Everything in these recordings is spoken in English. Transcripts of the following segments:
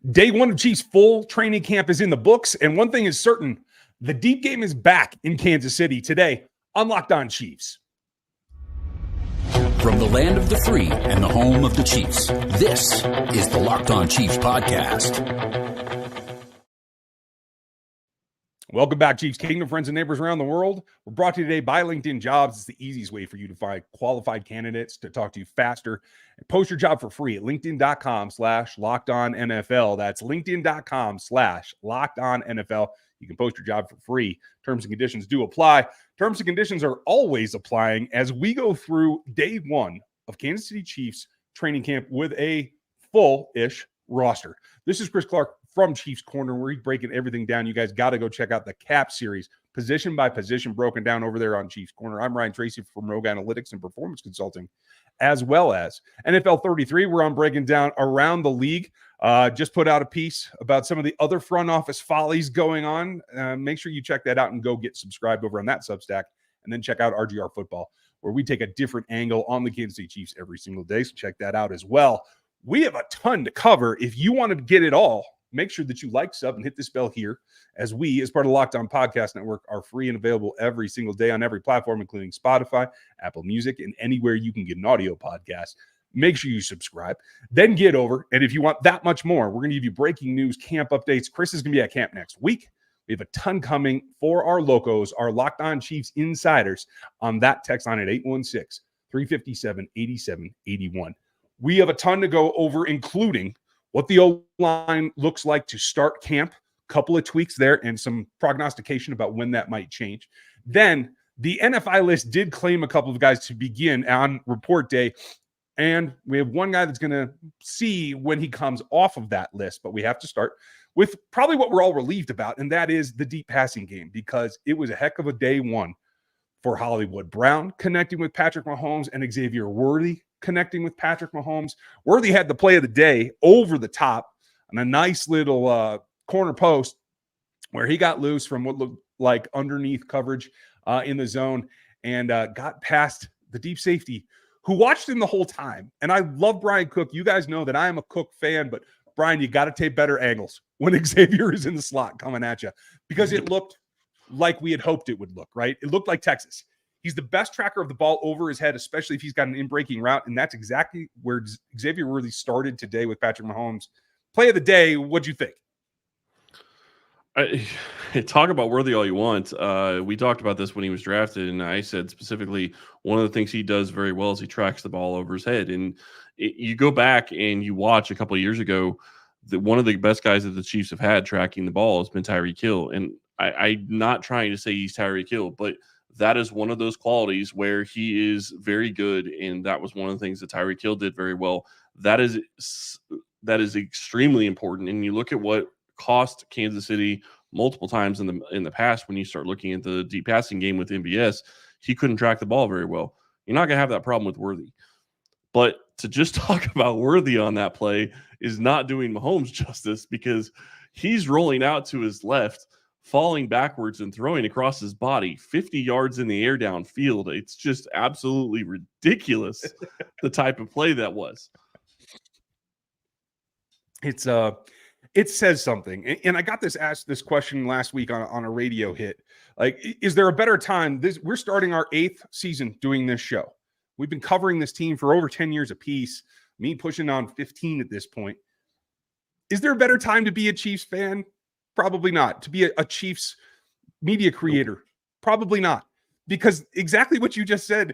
Day one of Chiefs full training camp is in the books, and one thing is certain, the deep game is back in Kansas City today on Locked On Chiefs. From the land of the free and the home of the Chiefs, this is the Locked On Chiefs podcast. Welcome back, Chiefs Kingdom, friends and neighbors around the world. We're brought to you today by LinkedIn Jobs. It's the easiest way for you to find qualified candidates to talk to you faster. And post your job for free at linkedin.com/LockedOnNFL. That's linkedin.com/LockedOnNFL. You can post your job for free. Terms and conditions do apply. Terms and conditions are always applying as we go through day one of Kansas City Chiefs training camp with a full-ish roster. This is Chris Clark from Chiefs Corner, where he's breaking everything down. You guys got to go check out the Cap series, position by position, broken down over there on Chiefs Corner. I'm Ryan Tracy from Rogue Analytics and Performance Consulting, as well as NFL 33. We're on breaking down around the league. Just put out a piece about some of the other front office follies going on. Make sure you check that out and go get subscribed over on that Substack. And then check out RGR Football, where we take a different angle on the Kansas City Chiefs every single day. So check that out as well. We have a ton to cover. If you want to get it all, make sure that you like, sub, and hit this bell here, as we, as part of the Locked On Podcast Network, are free and available every single day on every platform, including Spotify, Apple Music, and anywhere you can get an audio podcast. Make sure you subscribe. Then get over, and if you want that much more, we're going to give you breaking news, camp updates. Chris is going to be at camp next week. We have a ton coming for our locos, our Locked On Chiefs insiders, on that text line at 816-357-8781. We have a ton to go over, including what the O-line looks like to start camp, couple of tweaks there, and some prognostication about when that might change. Then the NFI list did claim a couple of guys to begin on report day, and we have one guy that's going to see when he comes off of that list, but we have to start with probably what we're all relieved about, and that is the deep passing game, because it was a heck of a day one for Hollywood Brown connecting with Patrick Mahomes and Xavier Worthy connecting with Patrick Mahomes. Worthy had the play of the day over the top on a nice little corner post where he got loose from what looked like underneath coverage in the zone and got past the deep safety, who watched him the whole time. And I love Brian Cook. You guys know that I am a Cook fan, but Brian, you got to take better angles when Xavier is in the slot coming at you, because it looked like we had hoped it would look, right? It looked like Texas. He's the best tracker of the ball over his head, especially if he's got an in-breaking route, and that's exactly where Xavier Worthy started today with Patrick Mahomes. Play of the day, what'd you think? Talk about Worthy all you want. We talked about this when he was drafted, and I said specifically one of the things he does very well is he tracks the ball over his head. And you go back and you watch a couple of years ago, that one of the best guys that the Chiefs have had tracking the ball has been Tyreek Hill. And I'm not trying to say he's Tyreek Hill, but that is one of those qualities where he is very good, and that was one of the things that Tyreek Hill did very well. That is extremely important. And you look at what cost Kansas City multiple times in the past when you start looking at the deep passing game with MVS, he couldn't track the ball very well. You're not going to have that problem with Worthy. But to just talk about Worthy on that play is not doing Mahomes justice, because he's rolling out to his left, falling backwards and throwing across his body 50 yards in the air downfield. It's just absolutely ridiculous the type of play that was. It says something. And I got asked this question last week on a radio hit. Like, is there a better time? We're starting our 8th season doing this show. We've been covering this team for over 10 years apiece, me pushing on 15 at this point. Is there a better time to be a Chiefs fan? Probably not. To be a Chiefs media creator? Probably not. Because exactly what you just said,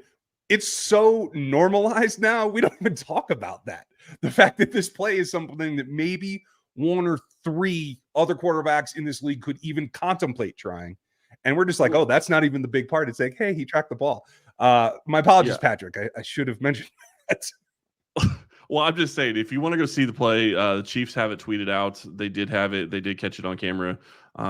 it's so normalized now, we don't even talk about that. The fact that this play is something that maybe one or three other quarterbacks in this league could even contemplate trying. And we're just like, oh, that's not even the big part. It's like, hey, he tracked the ball. My apologies, Patrick. I should have mentioned that. Well, I'm just saying, if you want to go see the play, the Chiefs have it tweeted out. They did have it. They did catch it on camera.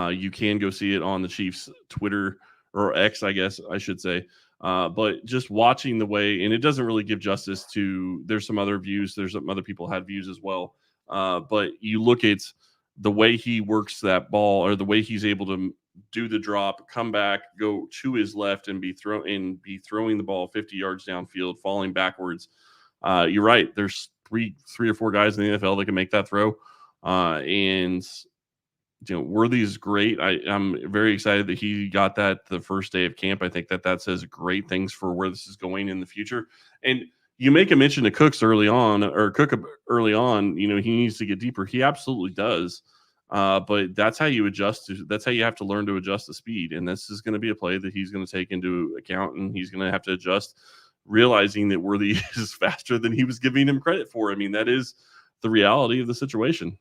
You can go see it on the Chiefs Twitter, or X, I guess I should say. But just watching the way, and it doesn't really give justice to, there's some other views. There's some other people had views as well. But you look at the way he works that ball, or the way he's able to do the drop, come back, go to his left, and be throwing the ball 50 yards downfield, falling backwards. You're right. There's three or four guys in the NFL that can make that throw. And Worthy is great. I'm very excited that he got that the first day of camp. I think that says great things for where this is going in the future. And you make a mention to Cook early on. He needs to get deeper. He absolutely does. But that's how you adjust. That's how you have to learn to adjust the speed. And this is going to be a play that he's going to take into account, and he's going to have to adjust, realizing that Worthy is faster than he was giving him credit for. I mean, that is the reality of the situation.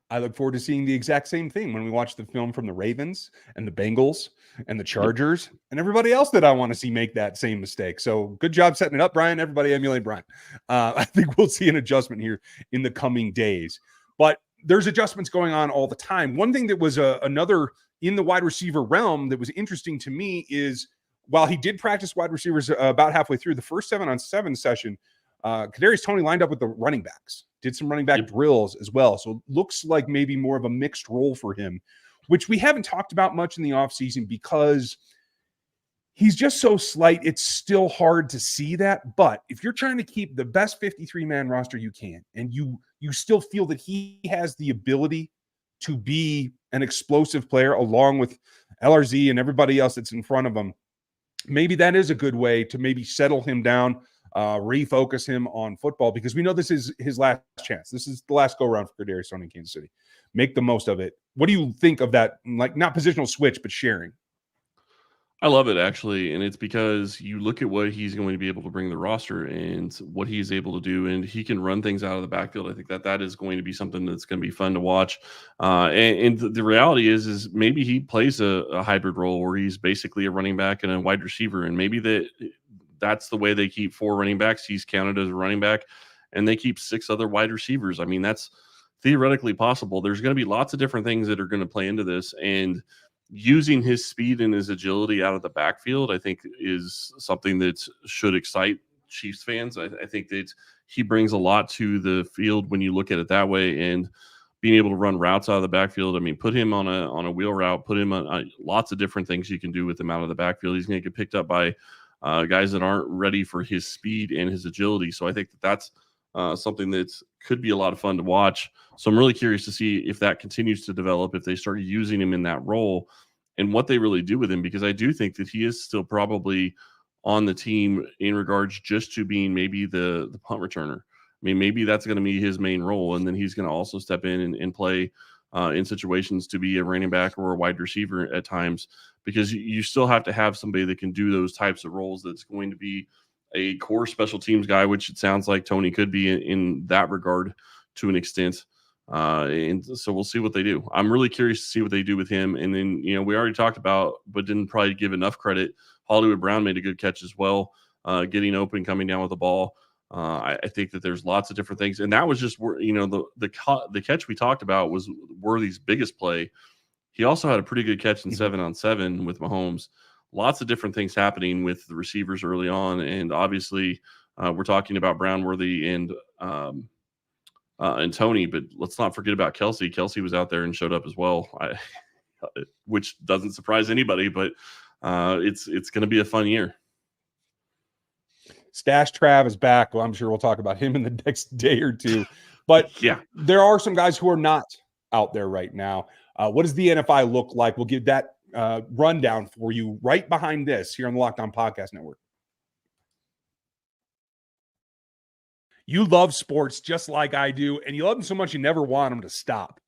I look forward to seeing the exact same thing when we watch the film from the Ravens and the Bengals and the Chargers and everybody else that I want to see make that same mistake. So good job setting it up, Brian. Everybody emulate Brian. I think we'll see an adjustment here in the coming days. But there's adjustments going on all the time. One thing that was another in the wide receiver realm that was interesting to me is while he did practice wide receivers about halfway through the first 7-on-7 session, Kadarius Tony lined up with the running backs, did some running back drills as well. So it looks like maybe more of a mixed role for him, which we haven't talked about much in the offseason because he's just so slight. It's still hard to see that. But if you're trying to keep the best 53-man roster you can, and you still feel that he has the ability to be an explosive player along with LRZ and everybody else that's in front of him, maybe that is a good way to maybe settle him down, refocus him on football, because we know this is his last chance. This is the last go-around for Kadarius Tony in Kansas City. Make the most of it. What do you think of that? Like, not positional switch, but sharing. I love it, actually, and it's because you look at what he's going to be able to bring the roster and what he's able to do, and he can run things out of the backfield. I think that is going to be something that's going to be fun to watch. And the reality is maybe he plays a hybrid role where he's basically a running back and a wide receiver, and maybe that's the way they keep 4 running backs. He's counted as a running back, and they keep 6 other wide receivers. I mean, that's theoretically possible. There's going to be lots of different things that are going to play into this, and using his speed and his agility out of the backfield, I think, is something that should excite Chiefs fans. I think that he brings a lot to the field when you look at it that way, and being able to run routes out of the backfield. I mean, put him on a wheel route, put him on lots of different things you can do with him out of the backfield. He's going to get picked up by guys that aren't ready for his speed and his agility. So I think that's something that could be a lot of fun to watch. So I'm really curious to see if that continues to develop, if they start using him in that role and what they really do with him, because I do think that he is still probably on the team in regards just to being maybe the punt returner. I mean, maybe that's going to be his main role, and then he's going to also step in and play in situations to be a running back or a wide receiver at times, because you still have to have somebody that can do those types of roles that's going to be a core special teams guy, which it sounds like Tony could be in that regard to an extent. And so we'll see what they do. I'm really curious to see what they do with him. And then, we already talked about, but didn't probably give enough credit, Hollywood Brown made a good catch as well, getting open, coming down with the ball. I think that there's lots of different things. And that was just where, the catch we talked about was Worthy's biggest play. He also had a pretty good catch in 7-on-7 with Mahomes. Lots of different things happening with the receivers early on. And obviously we're talking about Brown, Worthy, and Tony, but let's not forget about Kelsey. Kelsey was out there and showed up as well, which doesn't surprise anybody, but it's going to be a fun year. Stash Trav is back. Well, I'm sure we'll talk about him in the next day or two. But yeah, there are some guys who are not out there right now. What does the NFI look like? We'll give that rundown for you right behind this here on the Locked On Podcast Network. You love sports just like I do, and you love them so much you never want them to stop.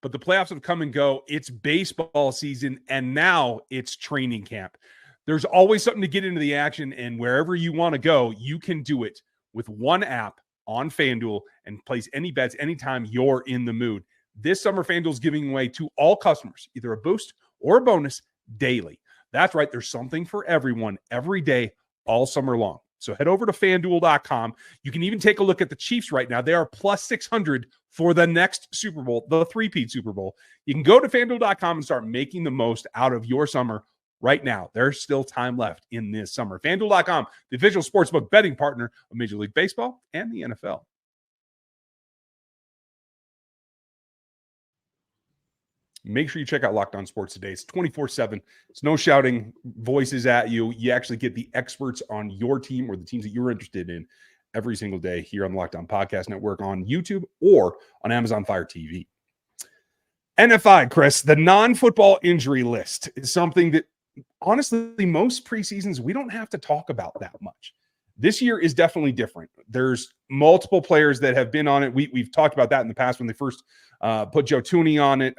But the playoffs have come and go. It's baseball season, and now it's training camp. There's always something to get into the action, and wherever you want to go, you can do it with one app on FanDuel and place any bets anytime you're in the mood. This summer, FanDuel is giving away to all customers either a boost or a bonus daily. That's right. There's something for everyone every day, all summer long. So head over to FanDuel.com. You can even take a look at the Chiefs right now. They are plus 600 for the next Super Bowl, the three-peat Super Bowl. You can go to FanDuel.com and start making the most out of your summer right now. There's still time left in this summer. FanDuel.com, the official sportsbook betting partner of Major League Baseball and the NFL. Make sure you check out Locked On Sports today. It's 24/7. It's no shouting voices at you. You actually get the experts on your team or the teams that you're interested in every single day here on the Locked On Podcast Network, on YouTube, or on Amazon Fire TV. NFI, Chris, the non-football injury list is something that, honestly, most preseasons we don't have to talk about that much. This year is definitely different. There's multiple players that have been on it. We've talked about that in the past when they first put Joe Tooney on it,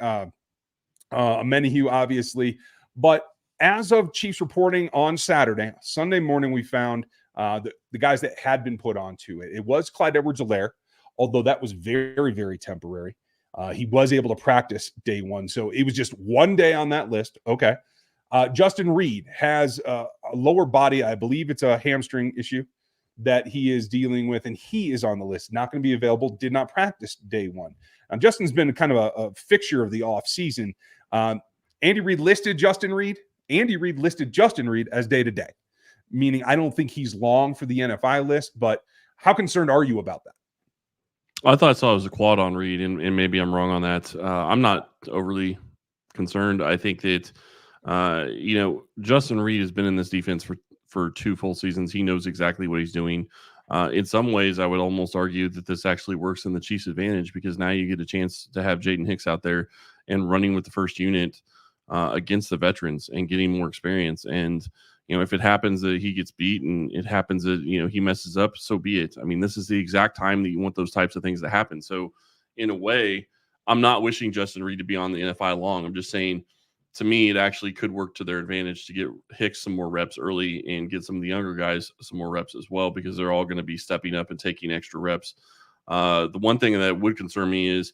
Menahue, obviously. But as of Chiefs reporting on Sunday morning, we found the guys that had been put onto it. It was Clyde Edwards-Helaire, although that was very, very temporary. He was able to practice day one, so it was just one day on that list. Okay. Justin Reed has a lower body. I believe it's a hamstring issue that he is dealing with, and he is on the list. Not going to be available. Did not practice day one. Justin's been kind of a fixture of the offseason. Andy Reid listed Justin Reed. Andy Reid listed Justin Reed as day-to-day, meaning I don't think he's long for the NFI list, but how concerned are you about that? I thought I saw it was a quad on Reed, and maybe I'm wrong on that. I'm not overly concerned. I think that, Justin Reed has been in this defense for 2 full seasons. He knows exactly what he's doing. In some ways, I would almost argue that this actually works in the Chiefs' advantage, because now you get a chance to have Jaden Hicks out there and running with the first unit against the veterans and getting more experience. And, if it happens that he gets beat and it happens that, he messes up, so be it. I mean, this is the exact time that you want those types of things to happen. So in a way, I'm not wishing Justin Reed to be on the NFI long. I'm just saying, to me, it actually could work to their advantage to get Hicks some more reps early and get some of the younger guys some more reps as well, because they're all going to be stepping up and taking extra reps. The one thing that would concern me is,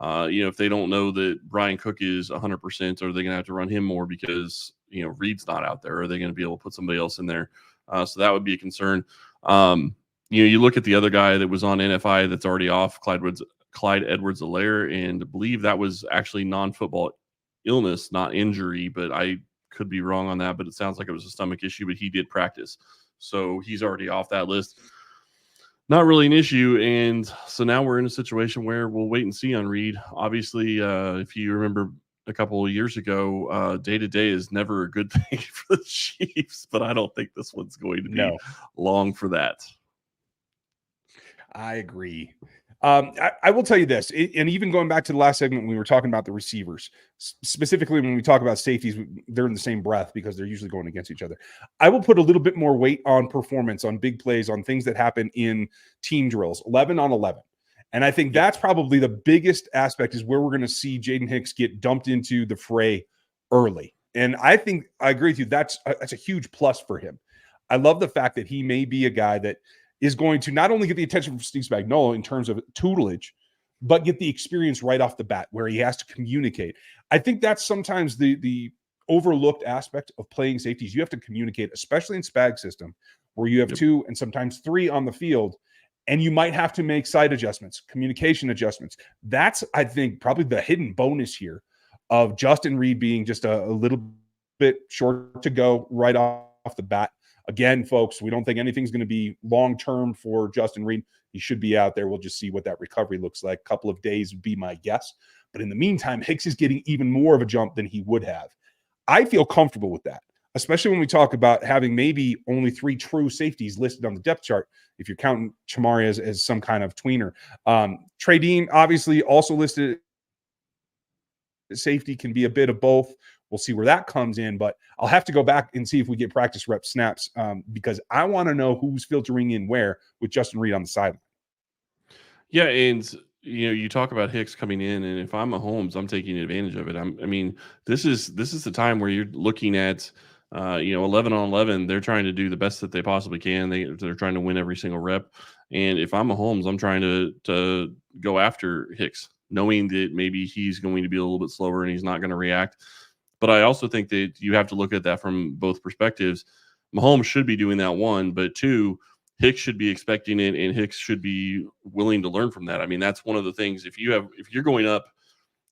if they don't know that Brian Cook is 100%, are they going to have to run him more because, Reed's not out there? Or are they going to be able to put somebody else in there? So that would be a concern. You look at the other guy that was on NFI that's already off, Clyde Edwards-Helaire, and I believe that was actually non-football illness, not injury, but I could be wrong on that, but it sounds like it was a stomach issue, but he did practice. So he's already off that list. Not really an issue. And so now we're in a situation where we'll wait and see on Reed. Obviously, if you remember a couple of years ago, day-to-day is never a good thing for the Chiefs, but I don't think this one's going to be long for that. I agree. I will tell you this, and even going back to the last segment, when we were talking about the receivers, specifically when we talk about safeties, they're in the same breath because they're usually going against each other. I will put a little bit more weight on performance, on big plays, on things that happen in team drills, 11 on 11. And I think that's probably the biggest aspect, is where we're going to see Jaden Hicks get dumped into the fray early. And I think I agree with you. That's a huge plus for him. I love the fact that he may be a guy that is going to not only get the attention from Steve Spagnuolo in terms of tutelage, but get the experience right off the bat where he has to communicate. I think that's sometimes the overlooked aspect of playing safeties. You have to communicate, especially in Spag system, where you have 2 and sometimes 3 on the field, and you might have to make side adjustments, communication adjustments. That's, I think, probably the hidden bonus here of Justin Reed being just a little bit short to go right off the bat. Again, folks, we don't think anything's going to be long-term for Justin Reed. He should be out there. We'll just see what that recovery looks like. A couple of days would be my guess. But in the meantime, Hicks is getting even more of a jump than he would have. I feel comfortable with that, especially when we talk about having maybe only 3 true safeties listed on the depth chart, if you're counting Chamari as some kind of tweener. Trey Dean, obviously, also listed safety, can be a bit of both. We'll see where that comes in, but I'll have to go back and see if we get practice rep snaps because I want to know who's filtering in where with Justin Reed on the sideline. Yeah, and you talk about Hicks coming in, and if I'm Mahomes, I'm taking advantage of it. This is the time where you're looking at 11 on 11. They're trying to do the best that they possibly can. They're trying to win every single rep. And if I'm Mahomes, I'm trying to go after Hicks, knowing that maybe he's going to be a little bit slower and he's not going to react. But I also think that you have to look at that from both perspectives. Mahomes should be doing that, 1, but 2, Hicks should be expecting it, and Hicks should be willing to learn from that. I mean, that's one of the things. If you're going up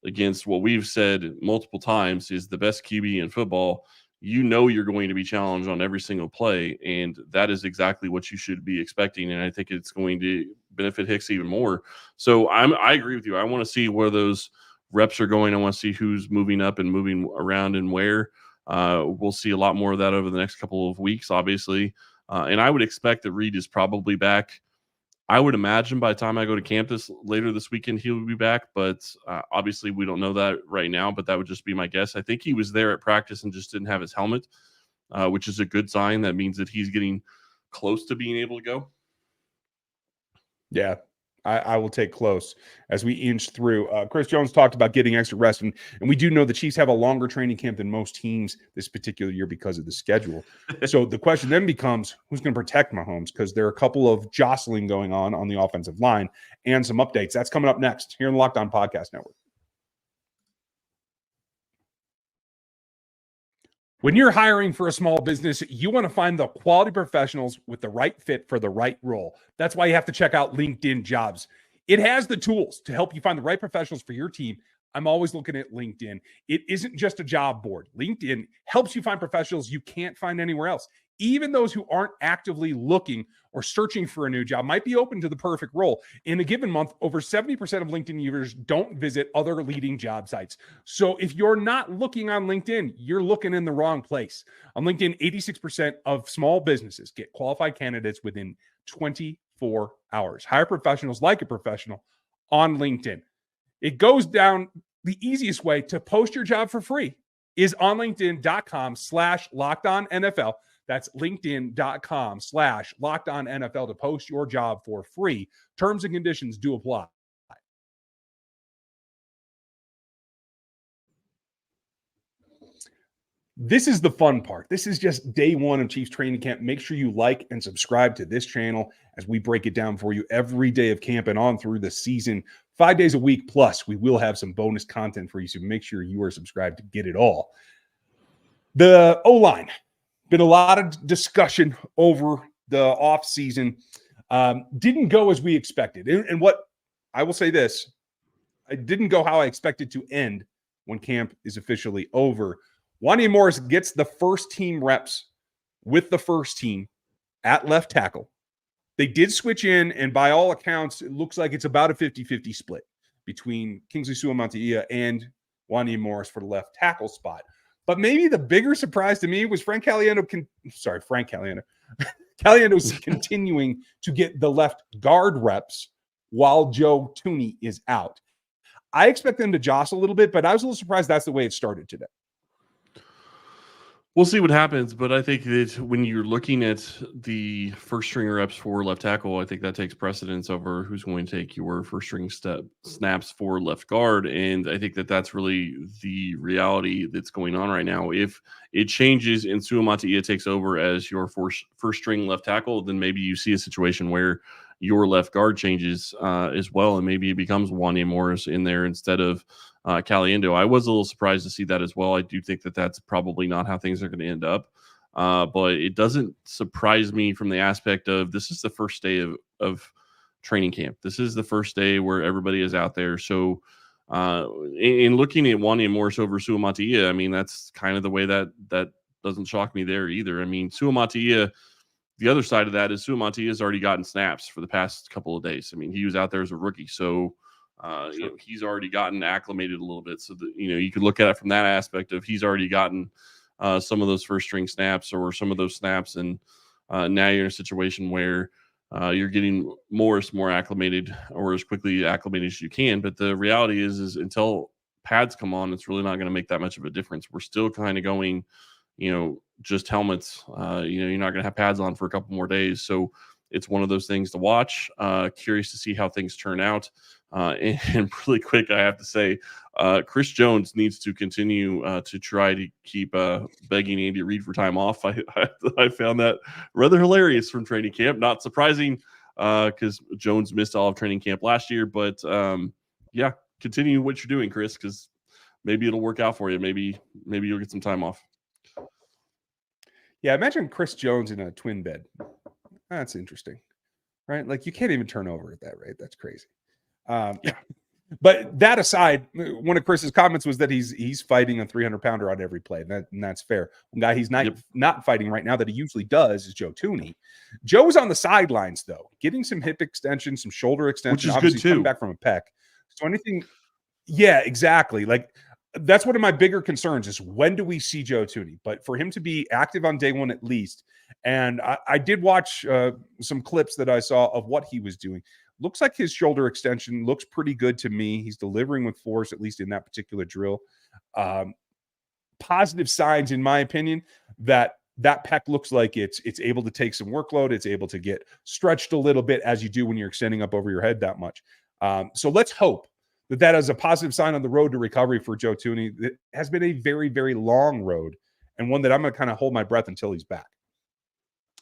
against what we've said multiple times is the best QB in football, you're going to be challenged on every single play, and that is exactly what you should be expecting. And I think it's going to benefit Hicks even more. So I agree with you. I want to see where those reps are going. I want to see who's moving up and moving around and where. We'll see a lot more of that over the next couple of weeks, obviously. And I would expect that Reed is probably back I would imagine by the time I go to campus later this weekend, he'll be back. But obviously, we don't know that right now. But that would just be my guess. I think he was there at practice and just didn't have his helmet, which is a good sign. That means that he's getting close to being able to go. Yeah, I will take close as we inch through. Chris Jones talked about getting extra rest, and we do know the Chiefs have a longer training camp than most teams this particular year because of the schedule. So the question then becomes, who's going to protect Mahomes? Because there are a couple of jostling going on the offensive line and some updates. That's coming up next here in the Locked On Podcast Network. When you're hiring for a small business, you want to find the quality professionals with the right fit for the right role. That's why you have to check out LinkedIn Jobs. It has the tools to help you find the right professionals for your team. I'm always looking at LinkedIn. It isn't just a job board. LinkedIn helps you find professionals you can't find anywhere else. Even those who aren't actively looking or searching for a new job might be open to the perfect role. In a given month, over 70% of LinkedIn users don't visit other leading job sites. So if you're not looking on LinkedIn, you're looking in the wrong place. On LinkedIn, 86% of small businesses get qualified candidates within 24 hours. Hire professionals like a professional on LinkedIn. It goes down the easiest way to post your job for free is on LinkedIn.com/LockedOnNFL. That's LinkedIn.com/LockedOnNFL to post your job for free. Terms and conditions do apply. This is the fun part. This is just day one of Chiefs training camp. Make sure you like and subscribe to this channel as we break it down for you every day of camp and on through the season, 5 days a week. Plus, we will have some bonus content for you, so make sure you are subscribed to get it all. The O-line. Been a lot of discussion over the offseason. Didn't go as we expected. And what I will say this, it didn't go how I expected to end when camp is officially over. Wanya Morris gets the first team reps with the first team at left tackle. They did switch in, and by all accounts, it looks like it's about a 50-50 split between Kingsley Suamataia and Wanya Morris for the left tackle spot. But maybe the bigger surprise to me was Frank Caliendo. Caliendo's continuing to get the left guard reps while Joe Thuney is out. I expect them to jostle a little bit, but I was a little surprised that's the way it started today. We'll see what happens, but I think that when you're looking at the first string reps for left tackle, I think that takes precedence over who's going to take your first string snaps for left guard, and I think that that's really the reality that's going on right now. If it changes and Suamataia takes over as your first string left tackle, then maybe you see a situation where your left guard changes as well, and maybe it becomes Wanya Morris in there instead of Caliendo. I was a little surprised to see that as well. I do think that that's probably not how things are going to end up, but it doesn't surprise me from the aspect of this is the first day of training camp. This is the first day where everybody is out there. So in looking at Wanya Morris over Suamataia, I mean, that's kind of the way that doesn't shock me there either. I mean, Suamataia, the other side of that is Suamataia has already gotten snaps for the past couple of days. I mean, he was out there as a rookie, so you know, he's already gotten acclimated a little bit. So that, you know, you could look at it from that aspect of he's already gotten some of those first string snaps or some of those snaps, and now you're in a situation where you're getting Morris more acclimated or as quickly acclimated as you can. But the reality is until pads come on, it's really not going to make that much of a difference. We're still kind of going, you know, just helmets. You know, you're not going to have pads on for a couple more days. So it's one of those things to watch. Curious to see how things turn out. And really quick, I have to say, Chris Jones needs to continue to try to keep begging Andy Reid for time off. I found that rather hilarious from training camp. Not surprising because Jones missed all of training camp last year. But yeah, continue what you're doing, Chris, because maybe it'll work out for you. Maybe you'll get some time off. Yeah, imagine Chris Jones in a twin bed. That's interesting, right? Like you can't even turn over at that rate. That's crazy. Yeah. But that aside, one of Chris's comments was that he's fighting a 300-pounder on every play, and that's fair. One guy he's not fighting right now that he usually does is Joe Thuney. Joe's on the sidelines though, getting some hip extension, some shoulder extension, which is obviously good too. Coming back from a pec. So anything, yeah, exactly. Like that's one of my bigger concerns is when do we see Joe Thuney? But for him to be active on day one at least, and I did watch some clips that I saw of what he was doing. Looks like his shoulder extension looks pretty good to me. He's delivering with force, at least in that particular drill. Positive signs, in my opinion, that pec looks like it's able to take some workload. It's able to get stretched a little bit as you do when you're extending up over your head that much. So let's hope that is a positive sign on the road to recovery for Joe Thuney. It has been a very, very long road and one that I'm going to kind of hold my breath until he's back.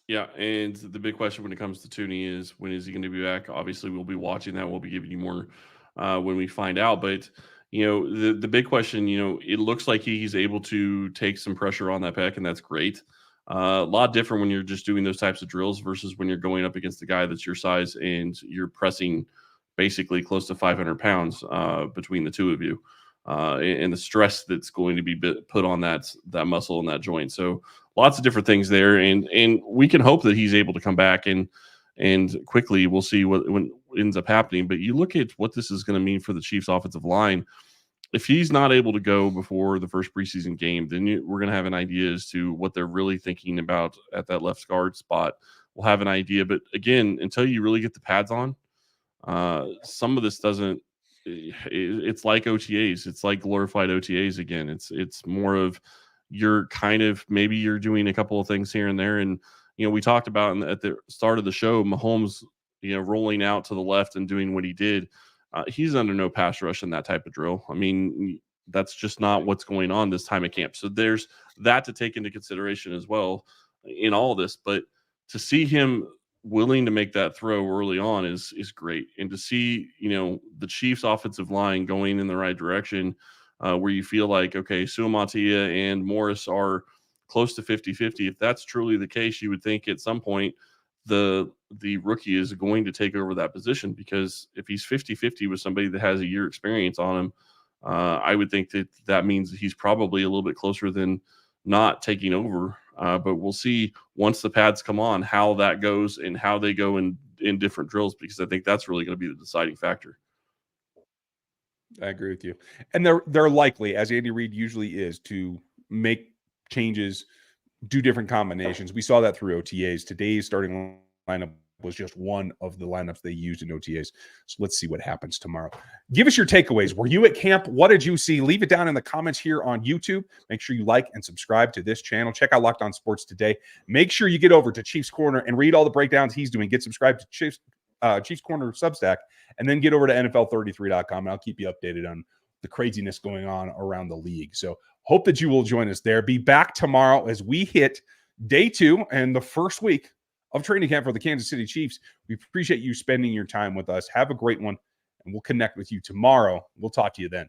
Yeah, and the big question when it comes to Thuney is when is he going to be back? Obviously, we'll be watching that. We'll be giving you more when we find out. But, the big question, it looks like he's able to take some pressure on that pec, and that's great. A lot different when you're just doing those types of drills versus when you're going up against a guy that's your size and you're pressing basically close to 500 pounds between the two of you, and the stress that's going to be put on that muscle and that joint. So lots of different things there, and we can hope that he's able to come back and quickly. We'll see what ends up happening. But you look at what this is going to mean for the Chiefs' offensive line. If he's not able to go before the first preseason game, then we're going to have an idea as to what they're really thinking about at that left guard spot. We'll have an idea. But again, until you really get the pads on, some of this doesn't. It's like OTAs. It's like glorified OTAs again. It's more of you're kind of maybe you're doing a couple of things here and there. And we talked about at the start of the show, Mahomes, rolling out to the left and doing what he did. He's under no pass rush in that type of drill. I mean, that's just not what's going on this time of camp. So there's that to take into consideration as well in all this. But to see him willing to make that throw early on is great. And to see, the Chiefs offensive line going in the right direction, where you feel like, okay, Suamatia and Morris are close to 50-50. If that's truly the case, you would think at some point the rookie is going to take over that position, because if he's 50-50 with somebody that has a year experience on him, I would think that means that he's probably a little bit closer than not taking over. But we'll see once the pads come on how that goes and how they go in different drills, because I think that's really going to be the deciding factor. I agree with you. And they're likely, as Andy Reid usually is, to make changes, do different combinations. We saw that through OTAs. Today's starting lineup was just one of the lineups they used in OTAs. So let's see what happens tomorrow. Give us your takeaways. Were you at camp? What did you see? Leave it down in the comments here on YouTube. Make sure you like and subscribe to this channel. Check out Locked On Sports today. Make sure you get over to Chiefs Corner and read all the breakdowns he's doing. Get subscribed to Chiefs Corner Substack, and then get over to NFL33.com, and I'll keep you updated on the craziness going on around the league. So hope that you will join us there. Be back tomorrow as we hit day 2 and the first week of training camp for the Kansas City Chiefs. We appreciate you spending your time with us. Have a great one, and we'll connect with you tomorrow. We'll talk to you then.